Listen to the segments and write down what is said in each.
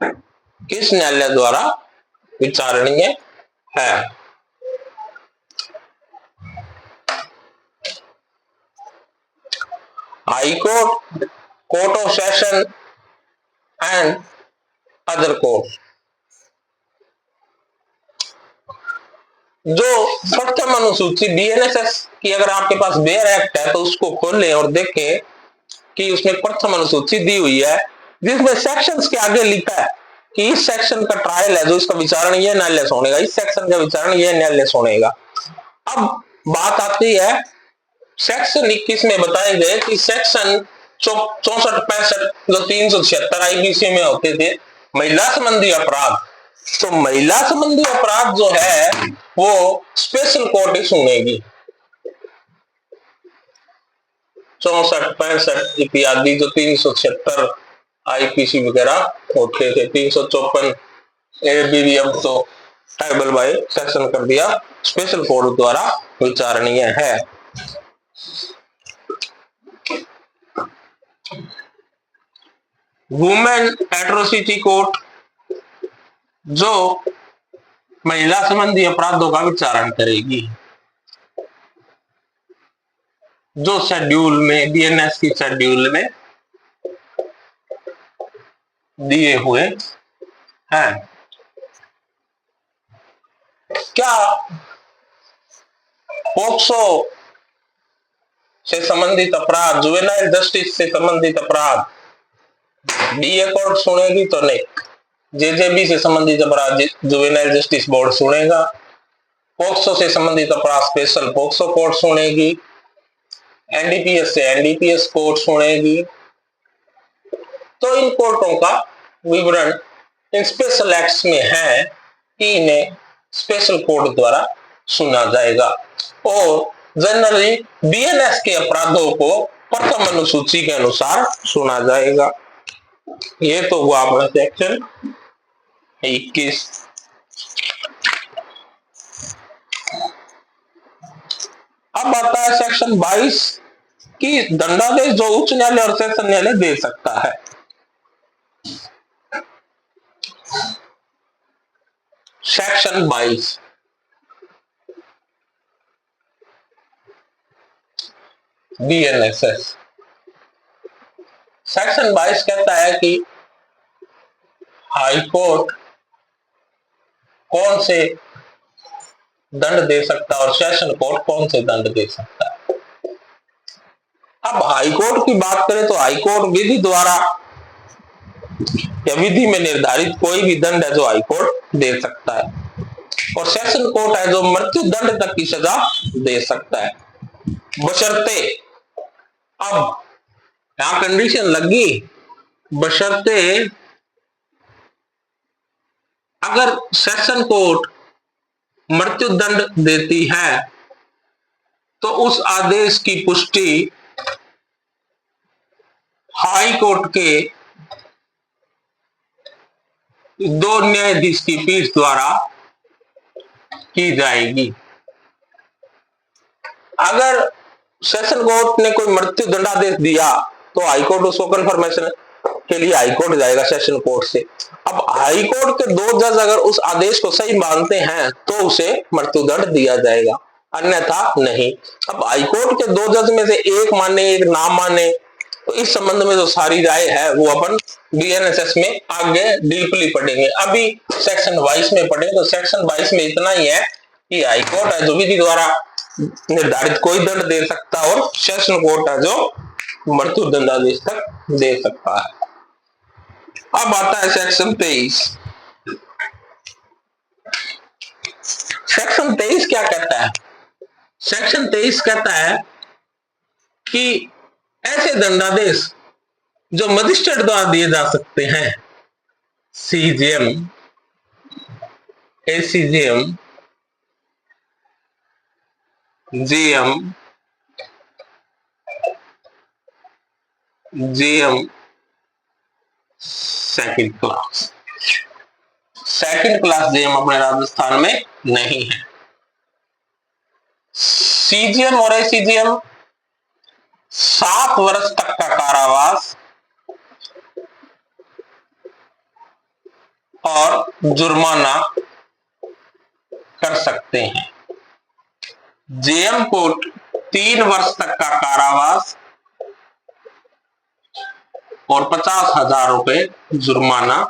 किस न्यायालय द्वारा विचारणीय है? High court, court of session and other court. जो प्रथम अनुसूची बीएनएसएस की, अगर आपके पास बेयर एक्ट है तो उसको खोलें और देखें कि उसमें प्रथम अनुसूची दी हुई है, जिसमें सेक्शंस के आगे लिखा है कि इस सेक्शन का ट्रायल है जो इसका विचारण यह न्यायालय सुनेगा, इस सेक्शन का विचारण यह न्यायालय सुनेगा। अब बात आती है सेक्शन 21 में बताए गए कि सेक्शन 64-65 जो 376 आईपीसी में होते थे, महिला संबंधी अपराध, तो महिला संबंधी अपराध जो है वो स्पेशल कोर्ट ही सुनेगी। 64-65 इत्यादि जो 376 आईपीसी वगैरह होते थे, 354 एबीवी अब तो ट्राइबल बाय सेक्शन कर दिया, स्पेशल कोर्ट द्वारा विचारणीय है। वुमेन एट्रोसिटी कोर्ट जो महिला संबंधी अपराधों का विचारण करेगी, जो शेड्यूल में, बीएनएस की शेड्यूल में दिए हुए हैं। क्या पोक्सो से संबंधित अपराध, जुवेनाइल जस्टिस से संबंधित अपराध डीए कोर्ट सुनेगी? तो नहीं। जेजेबी से संबंधित अपराध जुवेनाइल जस्टिस बोर्ड सुनेगा। पोक्सो से संबंधित अपराध स्पेशल पोक्सो कोर्ट सुनेगी। एनडीपीएस से एनडीपीएस कोर्ट सुनेगी। तो इन कोर्टों का विवरण इन स्पेशल एक्ट्स में है कि इन्हें स्पेशल कोर्ट द्वारा सुना जाएगा, और जनरली बीएनएस के अपराधों को प्रथम अनुसूची के अनुसार सुना जाएगा। ये तो हुआ अपना सेक्शन 21। अब आता है सेक्शन 22 की दंडादेश जो उच्च न्यायालय और सेशन न्यायालय दे सकता है। सेक्शन 22 बीएनएसएस, सेक्शन 22 कहता है कि हाई कोर्ट कौन से दंड दे सकता है और सेशन कोर्ट कौन से दंड दे सकता है। अब हाई कोर्ट की बात करें तो हाई कोर्ट विधि द्वारा या विधि में निर्धारित कोई भी दंड है जो हाई कोर्ट दे सकता है, और सेशन कोर्ट है जो मृत्यु दंड तक की सजा दे सकता है, बशर्ते, अब यहां कंडीशन लगी, बशर्ते अगर सेशन कोर्ट मृत्यु दंड देती है तो उस आदेश की पुष्टि हाई कोर्ट के दो न्यायाधीश की पीठ द्वारा की जाएगी। अगर सेशन कोर्ट ने कोई मृत्यु दंडादेश दिया तो हाई कोर्ट उसको कंफर्मेशन के लिए हाई कोर्ट जाएगा सेशन कोर्ट से। अब हाई कोर्ट के दो जज अगर उस आदेश को सही मानते हैं तो उसे मृत्यु दंड दिया जाएगा, अन्यथा नहीं। अब हाई कोर्ट के दो जज में से एक माने एक ना माने, तो इस संबंध में जो सारी राय है वो अपन बीएनएसएस में आगे डीपली पढ़ेंगे। अभी सेक्शन 22 में पढ़ेंगे, तो सेक्शन 22 में इतना ही है कि हाई कोर्ट है जो विधि द्वारा निर्धारित कोई दंड दे सकता है, और सेशन कोर्ट है जो मृत्यु दंडादेश तक दे सकता है। अब आता है सेक्शन 23। सेक्शन 23 क्या कहता है? सेक्शन 23 कहता है कि ऐसे दंडादेश जो मजिस्ट्रेट द्वारा दिए जा सकते हैं, CJM, ACJM, GM, GM second class, second class GM अपने राजस्थान में नहीं है। सीजीएम और एसीजीएम 7 वर्ष तक का कारावास और जुर्माना कर सकते हैं। जेएम को 3 वर्ष तक का कारावास और 50,000 रुपए जुर्माना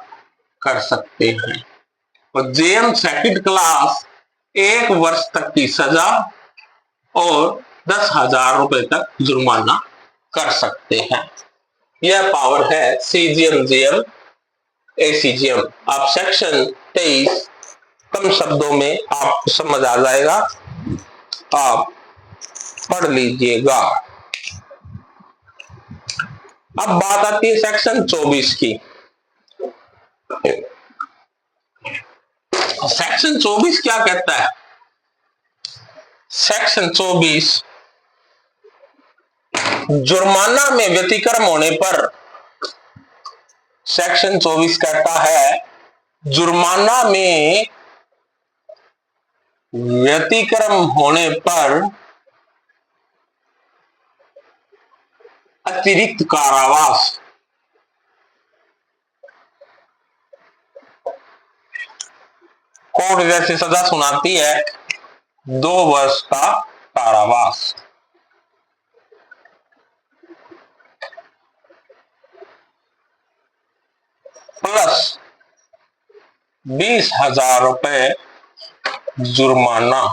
कर सकते हैं। और जेएम सेकंड क्लास 1 वर्ष तक की सजा और 10,000 रुपए तक जुर्माना कर सकते हैं। यह पावर है सीजीएम, जेएम, एसीजीएम। आप सेक्शन 23 कम शब्दों में आपको समझ आ जाएगा, आप पढ़ लीजिएगा। अब बात आती है सेक्शन 24 की। सेक्शन 24 क्या कहता है? सेक्शन 24 जुर्माना में व्यतिक्रम होने पर, सेक्शन 24 कहता है जुर्माना में व्यतिक्रम होने पर अतिरिक्त कारावास कोर्ट जैसी सजा सुनाती है 2 वर्ष का कारावास प्लस 20,000 रुपए जुर्माना।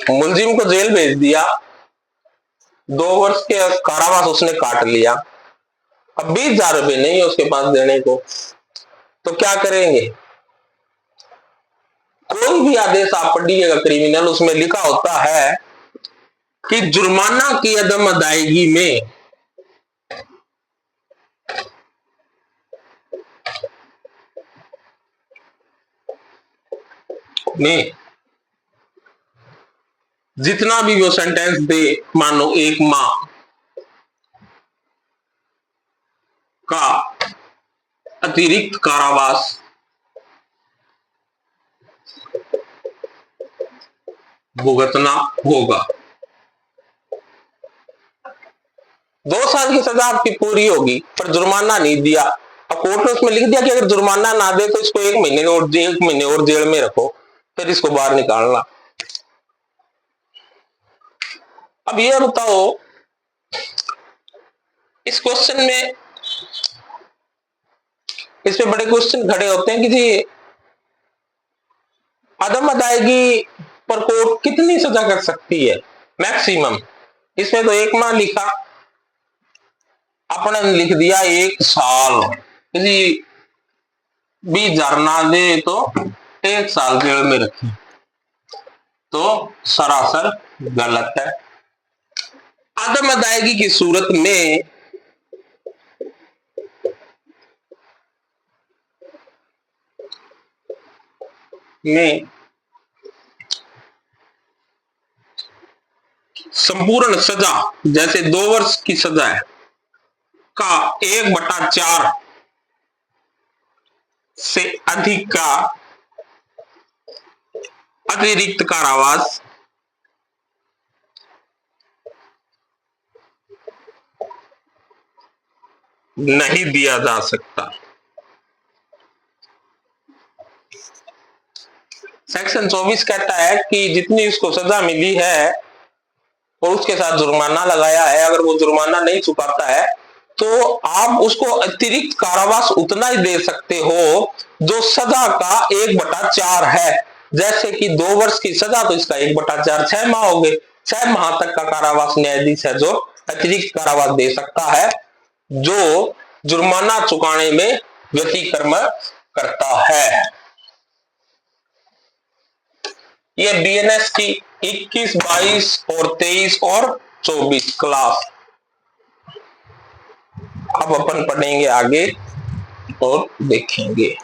मुलजिम को जेल भेज दिया, 2 वर्ष के कारावास उसने काट लिया, अब 20,000 रुपए नहीं है उसके पास देने को, तो क्या करेंगे? कोई भी आदेश आप पढ़िएगा क्रिमिनल, उसमें लिखा होता है कि जुर्माना की अदम अदायगी में जितना भी वो सेंटेंस दे, मानो 1 माह का अतिरिक्त कारावास भुगतना होगा। 2 साल की सजा आपकी पूरी होगी पर जुर्माना नहीं दिया। अब कोर्ट ने उसमें लिख दिया कि अगर जुर्माना ना दे तो इसको 1 महीने और जेल में रखो, फिर इसको बाहर निकालना। अब ये बताओ, इस क्वेश्चन में, इस पे बड़े क्वेश्चन खड़े होते हैं कि जी अदम अदायगी पर कोर्ट कितनी सजा कर सकती है मैक्सिमम? इसमें तो 1 माह लिखा, अपने लिख दिया 1 साल। किसी 20,000 ना दे तो 1 साल जेल में रखें, तो सरासर गलत है। अदम अदायगी की सूरत में संपूर्ण सजा, जैसे 2 वर्ष की सजा है, का 1/4 से अधिक का अतिरिक्त कारावास नहीं दिया जा सकता। सेक्शन 24 कहता है कि जितनी उसको सजा मिली है और उसके साथ जुर्माना लगाया है, अगर वो जुर्माना नहीं चुकाता है तो आप उसको अतिरिक्त कारावास उतना ही दे सकते हो जो सजा का 1/4 है। जैसे कि 2 वर्ष की सजा, तो इसका 1/4 6 माह हो गए। 6 माह तक का कारावास न्यायाधीश है जो अतिरिक्त कारावास दे सकता है, जो जुर्माना चुकाने में व्यतिक्रम करता है। ये बीएनएस की 21, 22 और 23 और 24 क्लास अब अपन पढ़ेंगे आगे और देखेंगे।